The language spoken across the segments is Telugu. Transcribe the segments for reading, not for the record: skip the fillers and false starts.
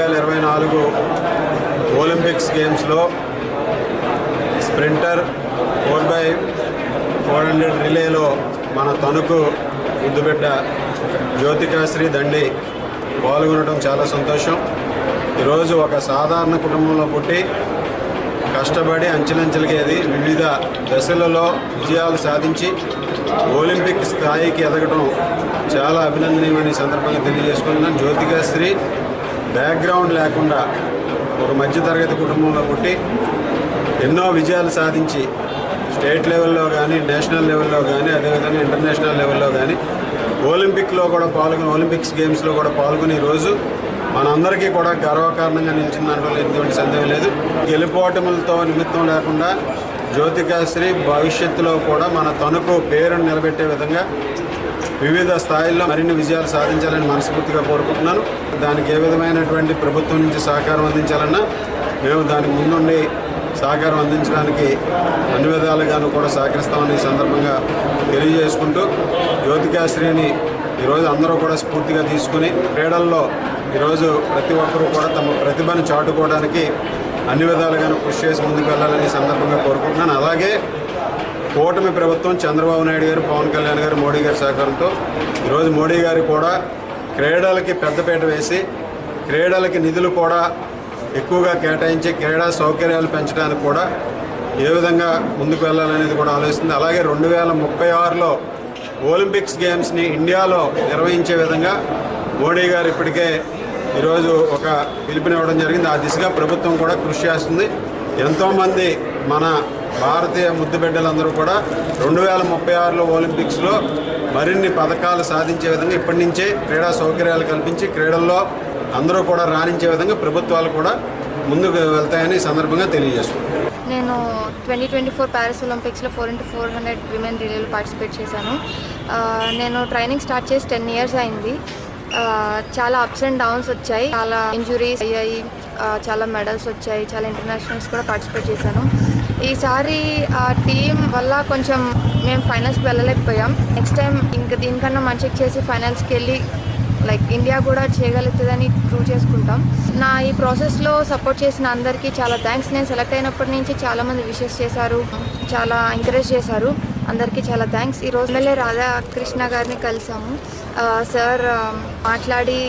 2024 ఒలింపిక్స్ గేమ్స్లో స్ప్రింటర్ 4x400 రిలేలో మన తణుకు ముద్దుబిడ్డ జ్యోతికాశ్రీ దండి పాల్గొనడం చాలా సంతోషం. ఈరోజు ఒక సాధారణ కుటుంబంలో పుట్టి కష్టపడి అంచెలంచెలుగా వివిధ దశలలో విజయాలు సాధించి ఒలింపిక్ స్థాయికి ఎదగడం చాలా అభినందనీయమని సందర్భంగా తెలియజేసుకుంటున్నాను. జ్యోతికాశ్రీ బ్యాక్గ్రౌండ్ లేకుండా ఒక మధ్యతరగతి కుటుంబంలో పుట్టి ఎన్నో విజయాలు సాధించి స్టేట్ లెవెల్లో కానీ నేషనల్ లెవెల్లో కానీ అదేవిధంగా ఇంటర్నేషనల్ లెవెల్లో కానీ ఒలింపిక్స్ గేమ్స్లో కూడా పాల్గొని ఈరోజు మనందరికీ కూడా గర్వకారణంగా నిలిచిన దాంట్లో ఎటువంటి సందేహం లేదు. గెలుపోటములతో నిమిత్తం లేకుండా జ్యోతికాశ్రీ భవిష్యత్తులో కూడా మన తణుకు పేరును నిలబెట్టే విధంగా వివిధ స్థాయిల్లో మరిన్ని విజయాలు సాధించాలని మనస్ఫూర్తిగా కోరుకుంటున్నాను. దానికి ఏ విధమైనటువంటి ప్రభుత్వం నుంచి సహకారం అందించాలన్నా మేము దానికి ముందుండి సహకారం అందించడానికి అన్ని విధాలుగాను కూడా సహకరిస్తామని ఈ సందర్భంగా తెలియజేసుకుంటూ జ్యోతికాశ్రీని ఈరోజు అందరూ కూడా స్ఫూర్తిగా తీసుకుని క్రీడల్లో ఈరోజు ప్రతి ఒక్కరూ కూడా తమ ప్రతిభను చాటుకోవడానికి అన్ని విధాలుగాను కృషి చేసి ముందుకు వెళ్ళాలని సందర్భంగా కోరుకుంటున్నాను. అలాగే కూటమి ప్రభుత్వం చంద్రబాబు నాయుడు గారు, పవన్ కళ్యాణ్ గారు, మోడీ గారి సహకారంతో ఈరోజు మోడీ గారు కూడా క్రీడలకి పెద్దపీట వేసి క్రీడలకి నిధులు కూడా ఎక్కువగా కేటాయించి క్రీడా సౌకర్యాలు పెంచడానికి కూడా ఏ విధంగా ముందుకు వెళ్ళాలనేది కూడా ఆలోచిస్తుంది. అలాగే 2036లో ఒలింపిక్స్ గేమ్స్ని ఇండియాలో నిర్వహించే విధంగా మోడీ గారు ఇప్పటికే ఈరోజు ఒక పిలుపునివ్వడం జరిగింది. ఆ దిశగా ప్రభుత్వం కూడా కృషి చేస్తుంది. ఎంతోమంది మన భారతీయ ముద్దుబిడ్డలందరూ కూడా 2036లో ఒలింపిక్స్లో మరిన్ని పథకాలు సాధించే విధంగా ఇప్పటి నుంచే క్రీడా సౌకర్యాలు కల్పించి క్రీడల్లో అందరూ కూడా రాణించే విధంగా ప్రభుత్వాలు కూడా ముందుకు వెళ్తాయని ఈ సందర్భంగా తెలియజేస్తున్నాను. నేను 2024 ప్యారిస్ ఒలింపిక్స్లో 4x400 విమెన్ రిలేలో పార్టిసిపేట్ చేశాను. నేను ట్రైనింగ్ స్టార్ట్ చేసి 10 years అయింది. చాలా అప్స్ అండ్ డౌన్స్ వచ్చాయి, చాలా ఇంజురీస్ అయ్యాయి, చాలా మెడల్స్ వచ్చాయి, చాలా ఇంటర్నేషనల్స్ కూడా పార్టిసిపేట్ చేశాను. ఈసారి ఆ టీం వల్ల కొంచెం మేము ఫైనల్స్కి వెళ్ళలేకపోయాం. నెక్స్ట్ టైం ఇంకా దీనికన్నా మంచిగా చేసి ఫైనల్స్కి వెళ్ళి ఇండియా కూడా చేయగలుగుతుందని ప్రూవ్ చేసుకుంటాం. నా ఈ ప్రాసెస్లో సపోర్ట్ చేసిన అందరికీ చాలా థ్యాంక్స్. నేను సెలెక్ట్ అయినప్పటి నుంచి చాలామంది విషెస్ చేశారు, చాలా ఎంకరేజ్ చేశారు. అందరికీ చాలా థ్యాంక్స్. ఈరోజు ఎమ్మెల్యే రాధాకృష్ణ గారిని కలిసాము. సార్ మాట్లాడి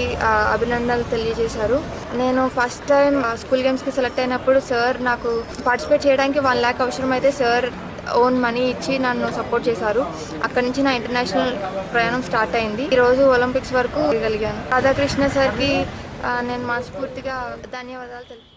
అభినందనలు తెలియజేశారు. నేను ఫస్ట్ టైం స్కూల్ గేమ్స్కి సెలెక్ట్ అయినప్పుడు సార్ నాకు పార్టిసిపేట్ చేయడానికి 1 lakh అవసరమైతే సార్ ఓన్ మనీ ఇచ్చి నన్ను సపోర్ట్ చేశారు. అక్కడి నుంచి నా ఇంటర్నేషనల్ ప్రయాణం స్టార్ట్ అయింది. ఈరోజు ఒలింపిక్స్ వరకు వెళ్ళగలిగాను. రాధాకృష్ణ సార్కి నేను మనస్ఫూర్తిగా ధన్యవాదాలు తెలుపుతున్నాను.